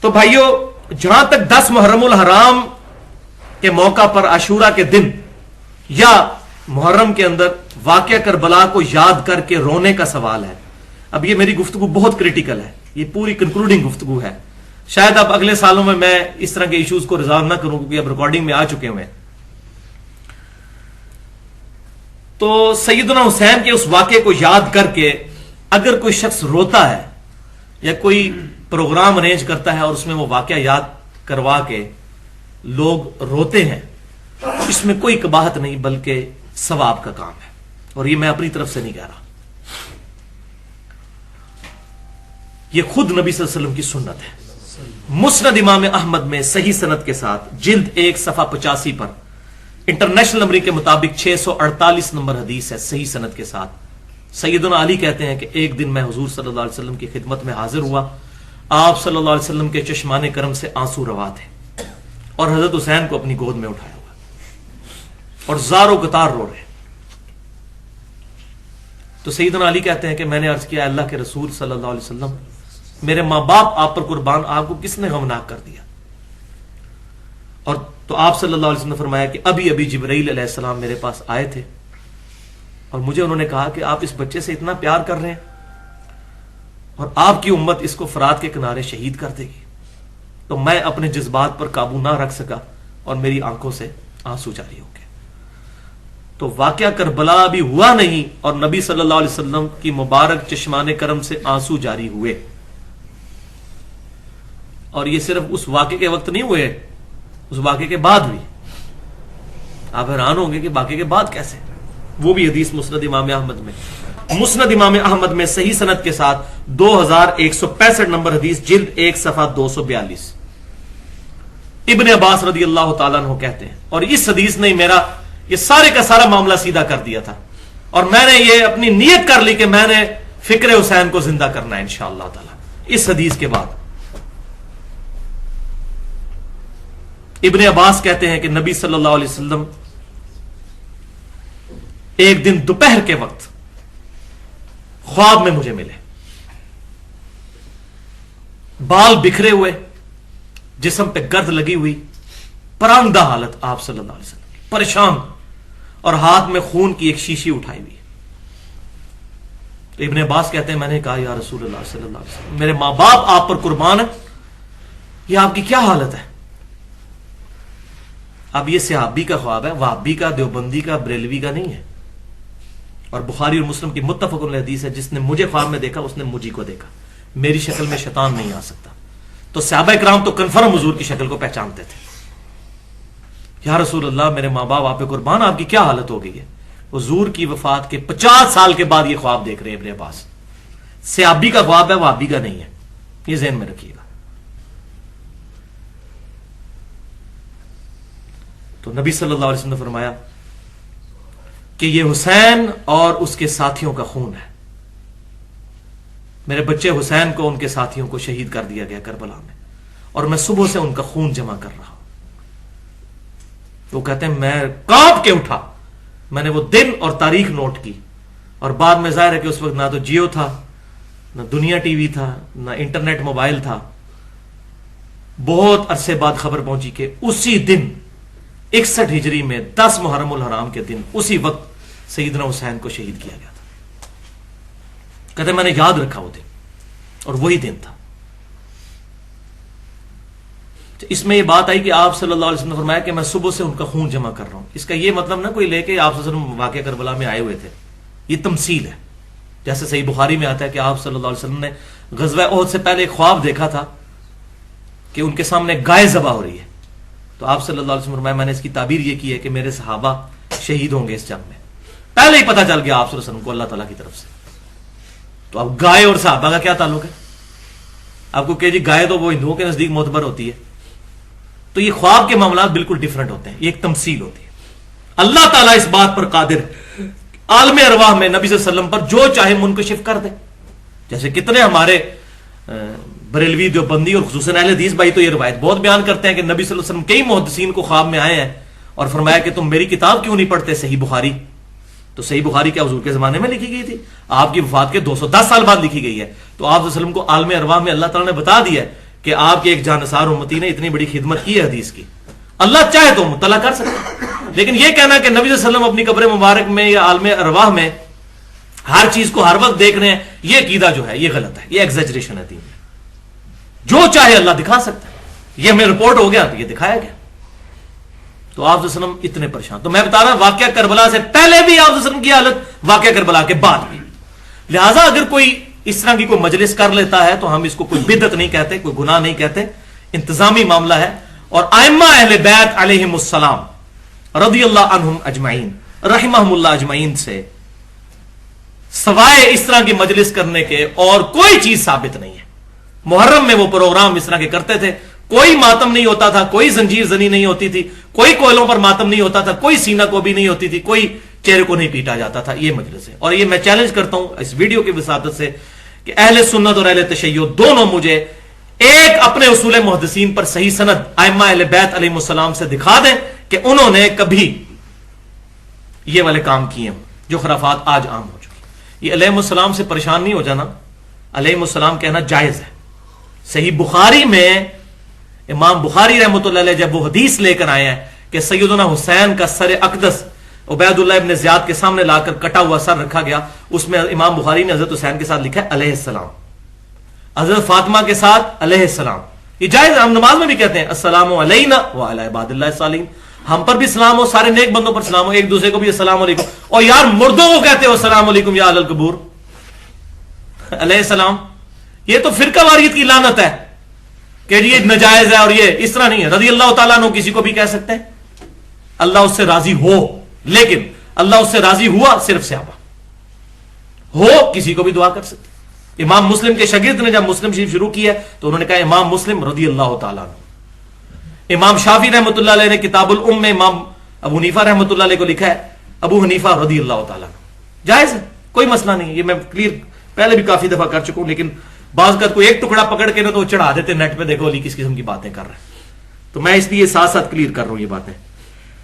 تو بھائیو، جہاں تک 10 محرم الحرام کے موقع پر عاشورہ کے دن یا محرم کے اندر واقعہ کربلا کو یاد کر کے رونے کا سوال ہے، اب یہ میری گفتگو بہت کریٹیکل ہے، یہ پوری کنکلوڈنگ گفتگو ہے. شاید اب اگلے سالوں میں اس طرح کے ایشوز کو ریزالو نہ کروں کیونکہ اب ریکارڈنگ میں آ چکے ہوئے ہیں. تو سیدنا حسین کے اس واقعے کو یاد کر کے اگر کوئی شخص روتا ہے یا کوئی پروگرام ارینج کرتا ہے اور اس میں وہ واقعہ یاد کروا کے لوگ روتے ہیں، اس میں کوئی قباحت نہیں بلکہ ثواب کا کام ہے، اور یہ میں اپنی طرف سے نہیں کہہ رہا، یہ خود نبی صلی اللہ علیہ وسلم کی سنت ہے. مسند امام احمد میں صحیح سند کے ساتھ جلد 1 صفحہ 85 پر انٹرنیشنل نمبر کے مطابق 648 نمبر حدیث ہے، صحیح سند کے ساتھ. سیدنا علی کہتے ہیں کہ ایک دن میں حضور صلی اللہ علیہ وسلم کی خدمت میں حاضر ہوا، آپ صلی اللہ علیہ وسلم کے چشمان کرم سے آنسو روا تھے اور حضرت حسین کو اپنی گود میں اٹھایا ہوا اور زار و قطار رو رہے. تو سیدنا علی کہتے ہیں کہ میں نے عرض کیا، اللہ کے رسول صلی اللہ علیہ وسلم، میرے ماں باپ آپ پر قربان، آپ کو کس نے غمناک کر دیا؟ اور تو آپ صلی اللہ علیہ وسلم نے فرمایا کہ ابھی جبرائیل علیہ السلام میرے پاس آئے تھے اور مجھے انہوں نے کہا کہ آپ اس بچے سے اتنا پیار کر رہے ہیں اور آپ کی امت اس کو فرات کے کنارے شہید کر دے گی. تو میں اپنے جذبات پر قابو نہ رکھ سکا اور میری آنکھوں سے آنسو جاری ہو گئے. تو واقعہ کربلا بھی ہوا نہیں اور نبی صلی اللہ علیہ وسلم کی مبارک چشمان کرم سے آنسو جاری ہوئے. اور یہ صرف اس واقعے کے وقت نہیں ہوئے، اس واقعے کے بعد بھی. آپ حیران ہوں گے کہ واقعے کے بعد کیسے، وہ بھی حدیث مسند امام احمد میں. مسند امام احمد میں صحیح سند کے ساتھ 2165 نمبر حدیث جلد 1 صفحہ 242. ابن عباس رضی اللہ تعالیٰ عنہ کہتے ہیں، اور اس حدیث نے میرا یہ سارے کا سارا معاملہ سیدھا کر دیا تھا، اور میں نے یہ اپنی نیت کر لی کہ میں نے فکر حسین کو زندہ کرنا ہے انشاءاللہ تعالی اس حدیث کے بعد. ابن عباس کہتے ہیں کہ نبی صلی اللہ علیہ وسلم ایک دن دوپہر کے وقت خواب میں مجھے ملے، بال بکھرے ہوئے، جسم پہ گرد لگی ہوئی، پرانگدہ حالت آپ صلی اللہ علیہ وسلم، پریشان، اور ہاتھ میں خون کی ایک شیشی اٹھائی ہوئی. تو ابن عباس کہتے ہیں میں نے کہا یا رسول اللہ صلی اللہ علیہ وسلم، میرے ماں باپ آپ پر قربان ہیں، یہ آپ کی کیا حالت ہے؟ اب یہ صحابی کا خواب ہے، وہابی کا، دیوبندی کا، بریلوی کا نہیں ہے. اور بخاری اور مسلم کی متفق علیہ حدیث ہے، جس نے مجھے خواب میں دیکھا اس نے مجھے کو دیکھا، میری شکل میں شیطان نہیں آ سکتا. تو صحابہ کرام تو کنفرم حضور کی شکل کو پہچانتے تھے. یا رسول اللہ، میرے ماں باپ آپ پہ قربان، آپ کی کیا حالت ہو گئی ہے؟ حضور کی وفات کے 50 سال کے بعد یہ خواب دیکھ رہے ہیں ابن عباس. صحابی کا خواب ہے، وہابی کا نہیں ہے، یہ ذہن میں رکھیے گا. تو نبی صلی اللہ علیہ وسلم نے فرمایا کہ یہ حسین اور اس کے ساتھیوں کا خون ہے. میرے بچے حسین کو، ان کے ساتھیوں کو شہید کر دیا گیا کربلا میں، اور میں صبح سے ان کا خون جمع کر رہا ہوں. وہ کہتے ہیں میں کانپ کے اٹھا، میں نے وہ دن اور تاریخ نوٹ کی، اور بعد میں ظاہر ہے کہ اس وقت نہ تو جیو تھا، نہ دنیا ٹی وی تھا، نہ انٹرنیٹ موبائل تھا. بہت عرصے بعد خبر پہنچی کہ اسی دن 61 ہجری میں 10 محرم الحرام کے دن اسی وقت سیدنا حسین کو شہید کیا گیا تھا. کہتے میں نے یاد رکھا وہ دن، اور وہی دن تھا. تو اس میں یہ بات آئی کہ آپ صلی اللہ علیہ وسلم نے فرمایا کہ میں صبح سے ان کا خون جمع کر رہا ہوں. اس کا یہ مطلب نہ کوئی لے کے آپ صلی اللہ علیہ وسلم واقعہ کربلا میں آئے ہوئے تھے، یہ تمثیل ہے. جیسے صحیح بخاری میں آتا ہے کہ آپ صلی اللہ علیہ وسلم نے غزوہ احد سے پہلے ایک خواب دیکھا تھا کہ ان کے سامنے گائے ذبح ہو رہی ہے. تو آپ صلی اللہ علیہ وسلم فرمایا میں نے اس کی تعبیر یہ کی ہے کہ میرے صحابہ شہید ہوں گے اس جنگ میں. پہلے ہی پتہ چل گیا آپ صلی اللہ علیہ وسلم کو اللہ تعالیٰ کی طرف سے. تو اب گائے اور صحابہ کا کیا تعلق ہے؟ آپ کو کہ جی گائے تو وہ ہندوؤں کے نزدیک معتبر ہوتی ہے. تو یہ خواب کے معاملات بالکل ڈیفرنٹ ہوتے ہیں، یہ ایک تمثیل ہوتی ہے. اللہ تعالیٰ اس بات پر قادر عالم ارواح میں نبی صلی اللہ علیہ وسلم پر جو چاہے منکشف کر دے. جیسے کتنے ہمارے بریلوی، دیوبندی اور خصوصاً اہل حدیث بھائی تو یہ روایت بہت بیان کرتے ہیں کہ نبی صلی اللہ علیہ وسلم کئی محدثین کو خواب میں آئے ہیں اور فرمایا کہ تم میری کتاب کیوں نہیں پڑھتے صحیح بخاری. تو صحیح بخاری کیا حضور کے زمانے میں لکھی گئی تھی؟ آپ کی وفات کے 210 سال بعد لکھی گئی ہے. تو آپ صلی اللہ علیہ وسلم کو عالم ارواح میں اللہ تعالیٰ نے بتا دیا ہے کہ آپ کے ایک جانثار امتی نے اتنی بڑی خدمت کی ہے حدیث کی، اللہ چاہے تو مطلع کر سکتا ہے، لیکن یہ کہنا کہ نبی صلی اللہ علیہ وسلم اپنی قبر مبارک میں یا عالم ارواح میں ہر چیز کو ہر وقت دیکھ رہے ہیں، یہ عقیدہ جو ہے یہ غلط ہے، یہ ایگزیجریشن ہے دین میں۔ جو چاہے اللہ دکھا سکتا ہے، یہ ہمیں رپورٹ ہو گیا تو یہ دکھایا گیا۔ تو آپ صلی اللہ علیہ وسلم اتنے پریشان، تو میں بتا رہا ہوں واقعہ کربلا سے پہلے بھی آپ صلی اللہ علیہ وسلم کی حالت، واقعہ کربلا کے بعد بھی۔ لہٰذا اگر کوئی اس طرح کی کوئی مجلس کر لیتا ہے تو ہم اس کو کوئی بدعت نہیں کہتے، کوئی گناہ نہیں کہتے، انتظامی معاملہ ہے۔ اور ائمہ اہل بیت علیہم السلام رضی اللہ عنہم اجمعین رحمہم اللہ اجمعین سے سوائے اس طرح کی مجلس کرنے کے اور کوئی چیز ثابت نہیں ہے۔ محرم میں وہ پروگرام اس طرح کے کرتے تھے، کوئی ماتم نہیں ہوتا تھا، کوئی زنجیر زنی نہیں ہوتی تھی، کوئی کوئلوں پر ماتم نہیں ہوتا تھا، کوئی سینہ کو بھی نہیں ہوتی تھی، کوئی چہرے کو نہیں پیٹا جاتا تھا۔ یہ مجلس ہے، اور یہ میں چیلنج کرتا ہوں اس ویڈیو کی وساطت سے کہ اہل سنت اور اہل تشیع دونوں مجھے ایک اپنے اصول محدثین پر صحیح سند ائمہ اہل بیت علیہم السلام سے دکھا دیں کہ انہوں نے کبھی یہ والے کام کیے ہوں جو خرافات آج عام ہو چکی۔ یہ علیہم السلام سے پریشان نہیں ہو جانا، علیہم السلام کہنا جائز ہے۔ صحیح بخاری میں امام بخاری رحمۃ اللہ علیہ جب وہ حدیث لے کر آئے ہیں کہ سیدنا حسین کا سر اقدس عبید اللہ ابن زیاد کے سامنے لا کر کٹا ہوا سر رکھا گیا، اس میں امام بخاری نے حضرت حسین کے ساتھ لکھا ہے علیہ السلام، حضرت فاطمہ کے ساتھ علیہ السلام۔ یہ جائز، ہم نماز میں بھی کہتے ہیں السلام علینا وعلی عباد اللہ الصالحین، ہم پر بھی سلام ہو، سارے نیک بندوں پر سلام ہو، ایک دوسرے کو بھی السلام علیکم۔ اور یار مردوں کو کہتے ہو السلام علیکم یا اہل القبور علیہ السلام، یہ تو فرقہ واریت کی لعنت ہے کہ یہ ناجائز ہے، اور یہ اس طرح نہیں ہے۔ رضی اللہ تعالیٰ عنہ کسی کو بھی کہہ سکتے ہیں، اللہ اس سے راضی ہو، لیکن اللہ اس سے راضی ہوا صرف صحابہ ہو، کسی کو بھی دعا کر سکتے۔ امام مسلم کے شاگرد نے جب مسلم شریف شروع کیا تو انہوں نے کہا امام مسلم رضی اللہ تعالیٰ عنہ۔ امام شافعی رحمۃ اللہ علیہ نے کتاب الام میں امام ابو حنیفہ رحمۃ اللہ علیہ کو لکھا ہے ابو حنیفہ رضی اللہ تعالیٰ عنہ۔ جائز ہے، کوئی مسئلہ نہیں، یہ میں کلیئر پہلے بھی کافی دفعہ کر چکا ہوں، لیکن بعض کا کوئی ایک ٹکڑا پکڑ کے نا تو چڑھا دیتے نیٹ پہ، دیکھو علی کس قسم کی باتیں کر رہے ہیں، تو میں اس لیے ساتھ ساتھ کلیئر کر رہا ہوں یہ باتیں۔